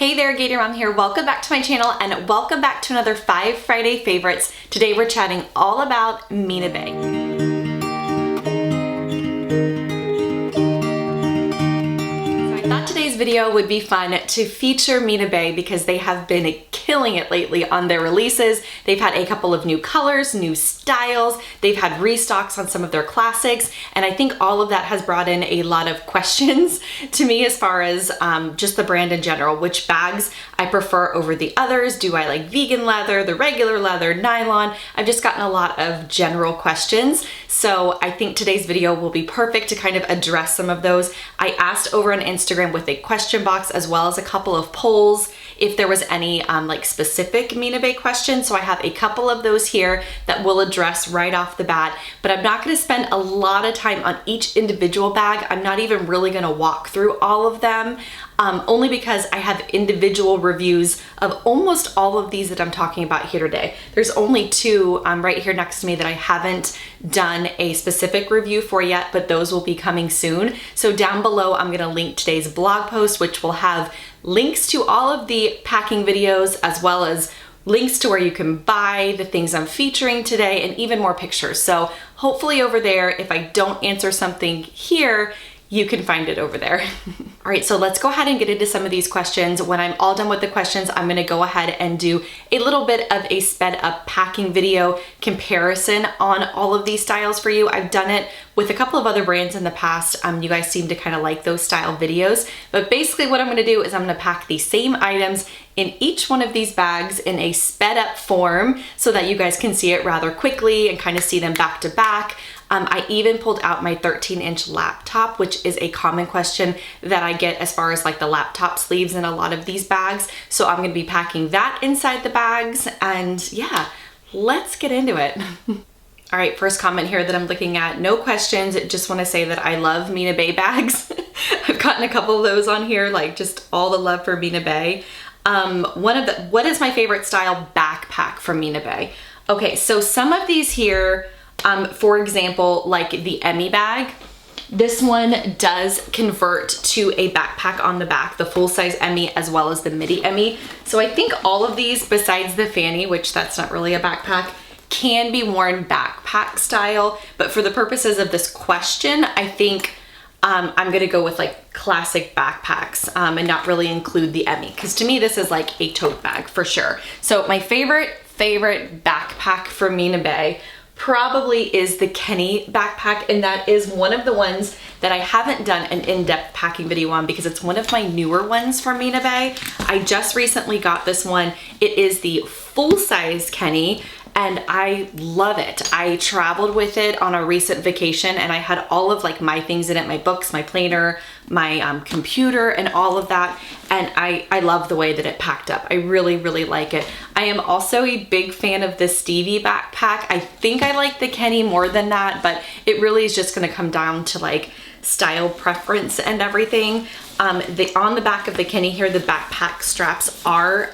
Hey there, Gator Mom here. Welcome back to my channel and welcome back to another 5 Friday favorites. Today we're chatting all about Mina Baie. Today's video would be fun to feature Mina Baie because they have been killing it lately on their releases. They've had a couple of new colors, new styles, they've had restocks on some of their classics, and I think all of that has brought in a lot of questions to me as far as just the brand in general, which bags I prefer over the others. Do I like vegan leather, the regular leather, nylon? I've just gotten a lot of general questions, so I think today's video will be perfect to kind of address some of those. I asked over on Instagram with a question box as well as a couple of polls if there was any like specific Mina Baie questions. So I have a couple of those here that we'll address right off the bat, but I'm not going to spend a lot of time on each individual bag. I'm not even really going to walk through all of them, only because I have individual reviews of almost all of these that I'm talking about here today. There's only two right here next to me that I haven't done a specific review for yet, but those will be coming soon. So down below, I'm going to link today's blog post, which will have links to all of the packing videos, as well as links to where you can buy the things I'm featuring today and even more pictures. So hopefully over there, if I don't answer something here, you can find it over there. All right, so let's go ahead and get into some of these questions. When I'm all done with the questions, I'm gonna go ahead and do a little bit of a sped up packing video comparison on all of these styles for you. I've done it with a couple of other brands in the past. You guys seem to kind of like those style videos, but basically what I'm gonna do is I'm gonna pack the same items in each one of these bags in a sped up form so that you guys can see it rather quickly and kind of see them back to back. I even pulled out my 13-inch laptop, which is a common question that I get as far as like the laptop sleeves in a lot of these bags. So I'm gonna be packing that inside the bags, and yeah, let's get into it. All right, first comment here that I'm looking at, no questions, just wanna say that I love Mina Baie bags. I've gotten a couple of those on here, like just all the love for Mina Baie. What is my favorite style backpack from Mina Baie? Okay, so some of these here, for example, like the Emmy bag, this one does convert to a backpack on the back, the full-size Emmy as well as the midi Emmy. So I think all of these, besides the fanny, which that's not really a backpack, can be worn backpack style. But for the purposes of this question, I think I'm gonna go with like classic backpacks and not really include the Emmy, because to me this is like a tote bag for sure. So my favorite backpack from Mina Baie probably is the Kenny backpack, and that is one of the ones that I haven't done an in-depth packing video on because it's one of my newer ones from Mina Baie. I just recently got this one. It is the full-size Kenny, and I love it. I traveled with it on a recent vacation, and I had all of like my things in it, my books, my planner, my computer, and all of that. And I love the way that it packed up. I really, really like it. I am also a big fan of the Stevie backpack. I think I like the Kenny more than that, but it really is just gonna come down to like style preference and everything. On the back of the Kenny here, the backpack straps are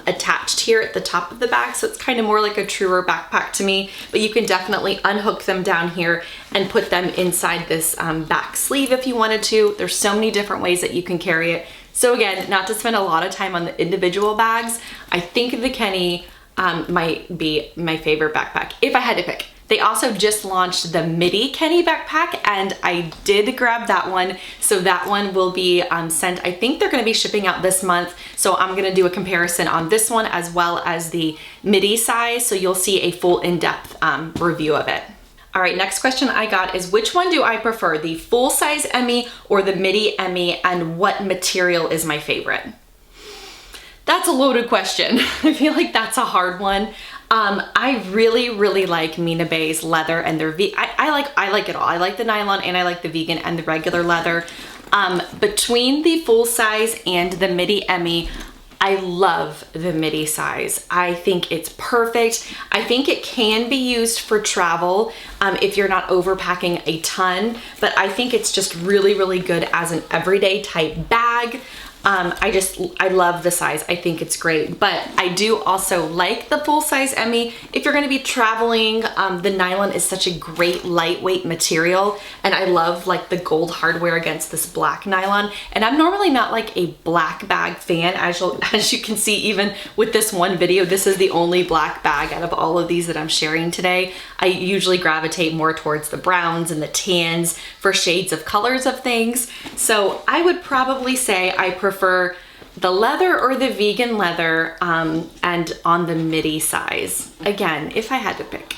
attached here at the top of the bag, so it's kind of more like a truer backpack to me, but you can definitely unhook them down here and put them inside this back sleeve if you wanted to. There's so many different ways that you can carry it. So again, not to spend a lot of time on the individual bags, I think the Kenny might be my favorite backpack if I had to pick. They also just launched the midi Kenny backpack, and I did grab that one. So that one will be sent, I think they're gonna be shipping out this month. So I'm gonna do a comparison on this one as well as the midi size. So you'll see a full in-depth review of it. All right, next question I got is, which one do I prefer, the full-size Emmy or the midi Emmy, and what material is my favorite? That's a loaded question. I feel like that's a hard one. I really like Mina Baie's leather and their I like it all. I like the nylon and I like the vegan and the regular leather. Between the full size and the midi Emmy, I love the midi size. I think it's perfect. I think it can be used for travel if you're not overpacking a ton, but I think it's just really good as an everyday type bag. I love the size. I think it's great, but I do also like the full size Emmy. If you're gonna be traveling, the nylon is such a great lightweight material, and I love like the gold hardware against this black nylon. And I'm normally not like a black bag fan, as you can see even with this one video, this is the only black bag out of all of these that I'm sharing today. I usually gravitate more towards the browns and the tans for shades of colors of things. So I would probably say I prefer the leather or the vegan leather, and on the midi size. Again, if I had to pick.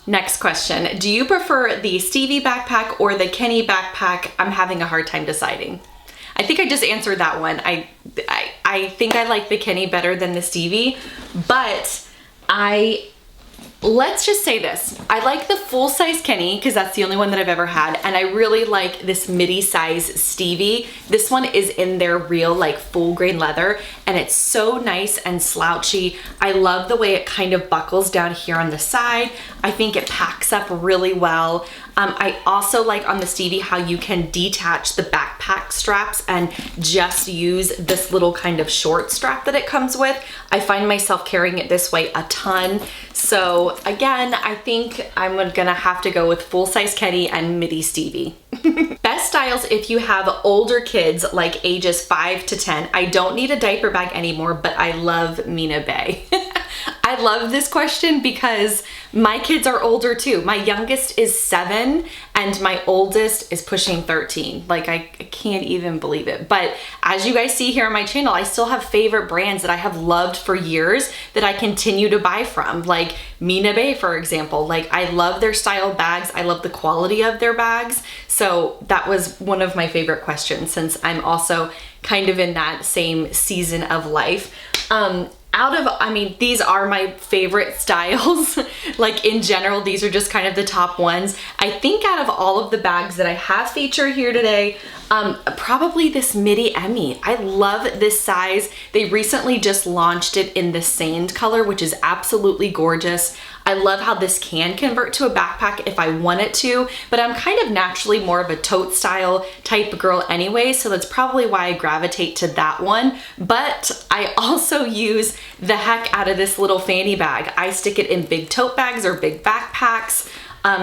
Next question, do you prefer the Stevie backpack or the Kenny backpack? I'm having a hard time deciding. I think I just answered that one. I think I like the Kenny better than the Stevie, but let's just say this. I like the full size Kenny because that's the only one that I've ever had. And I really like this midi size Stevie. This one is in their real like full grain leather, and it's so nice and slouchy. I love the way it kind of buckles down here on the side. I think it packs up really well. I also like on the Stevie how you can detach the backpack straps and just use this little kind of short strap that it comes with. I find myself carrying it this way a ton. So again, I think I'm gonna have to go with full size Kenny and midi Stevie. Best styles if you have older kids like ages 5 to 10. I don't need a diaper bag anymore, but I love Mina Baie. I love this question because my kids are older too. My youngest is 7 and my oldest is pushing 13. Like I can't even believe it. But as you guys see here on my channel, I still have favorite brands that I have loved for years that I continue to buy from, like Mina Baie, for example. Like I love their style bags. I love the quality of their bags. So that was one of my favorite questions since I'm also kind of in that same season of life. These are my favorite styles. Like in general, these are just kind of the top ones. I think out of all of the bags that I have featured here today, probably this midi Emmy. I love this size. They recently just launched it in the sand color, which is absolutely gorgeous. I love how this can convert to a backpack if I want it to, but I'm kind of naturally more of a tote style type girl anyway, so that's probably why I gravitate to that one. But I also use the heck out of this little fanny bag. I stick it in big tote bags or big backpacks.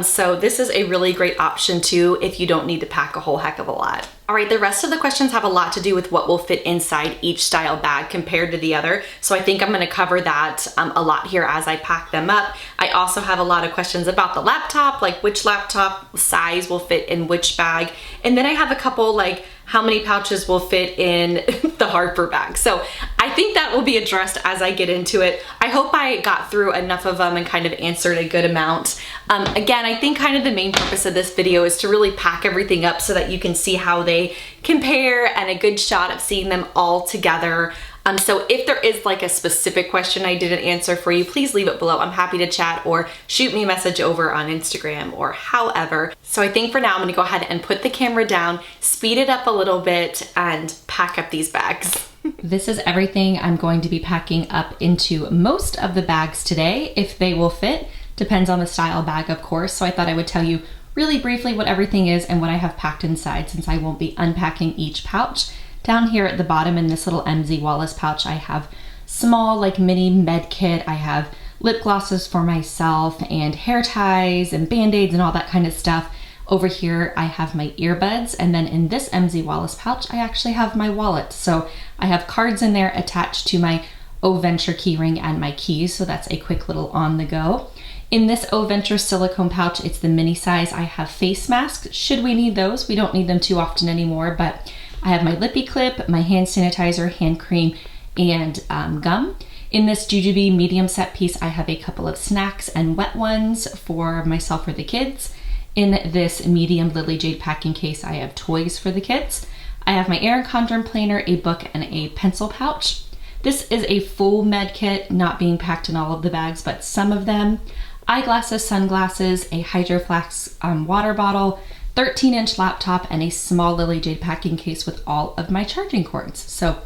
So this is a really great option too if you don't need to pack a whole heck of a lot. All right, the rest of the questions have a lot to do with what will fit inside each style bag compared to the other. So I think I'm gonna cover that a lot here as I pack them up. I also have a lot of questions about the laptop, like which laptop size will fit in which bag. And then I have a couple like how many pouches will fit in the Harper bag. So I think that will be addressed as I get into it. I hope I got through enough of them and kind of answered a good amount. Again, I think kind of the main purpose of this video is to really pack everything up so that you can see how they compare and a good shot of seeing them all together. So if there is like a specific question I didn't answer for you, please leave it below. I'm happy to chat or shoot me a message over on Instagram or however. So I think for now I'm gonna go ahead and put the camera down, speed it up a little bit and pack up these bags. This is everything I'm going to be packing up into most of the bags today. If they will fit, depends on the style bag, of course. So I thought I would tell you really briefly what everything is and what I have packed inside since I won't be unpacking each pouch. Down here at the bottom in this little MZ Wallace pouch, I have small like mini med kit. I have lip glosses for myself and hair ties and band-aids and all that kind of stuff. Over here, I have my earbuds. And then in this MZ Wallace pouch, I actually have my wallet. So I have cards in there attached to my O Venture keyring and my keys. So that's a quick little on the go. In this O Venture silicone pouch, it's the mini size. I have face masks. Should we need those? We don't need them too often anymore, but I have my lippy clip, my hand sanitizer, hand cream, and gum. In this Jujube medium set piece, I have a couple of snacks and wet ones for myself or the kids. In this medium Lily Jade packing case, I have toys for the kids. I have my Erin Condren planner, a book, and a pencil pouch. This is a full med kit, not being packed in all of the bags, but some of them. Eyeglasses, sunglasses, a Hydro Flask water bottle, 13-inch laptop, and a small Lily Jade packing case with all of my charging cords. So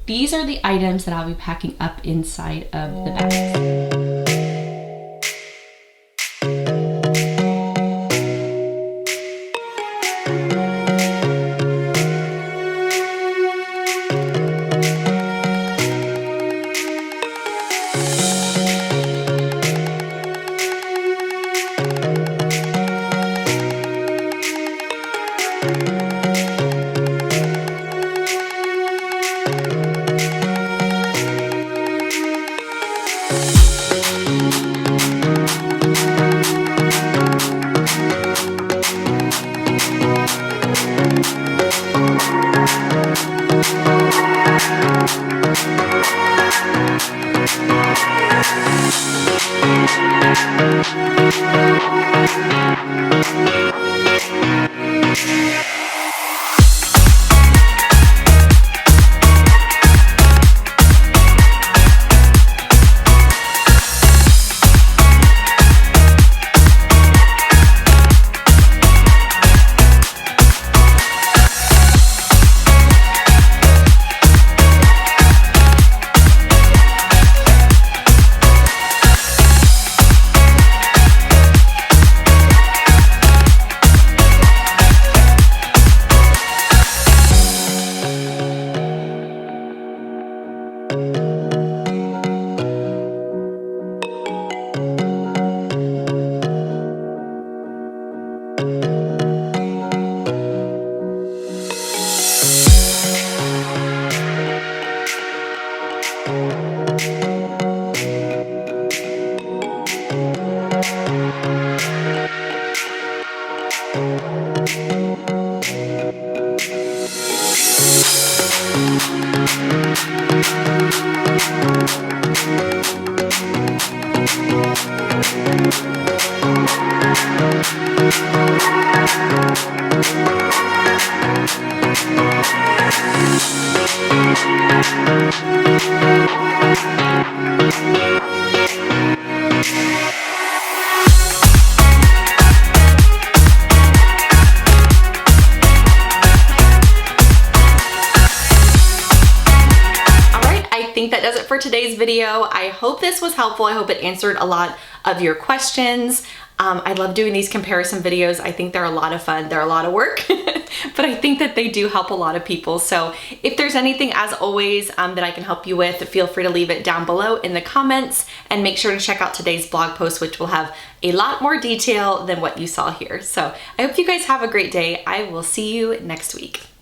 these are the items that I'll be packing up inside of the bag. That does it for today's video. I hope this was helpful. I hope it answered a lot of your questions. I love doing these comparison videos. I think they're a lot of fun. They're a lot of work, but I think that they do help a lot of people. So if there's anything, as always, that I can help you with, feel free to leave it down below in the comments, and make sure to check out today's blog post, which will have a lot more detail than what you saw here. So I hope you guys have a great day. I will see you next week.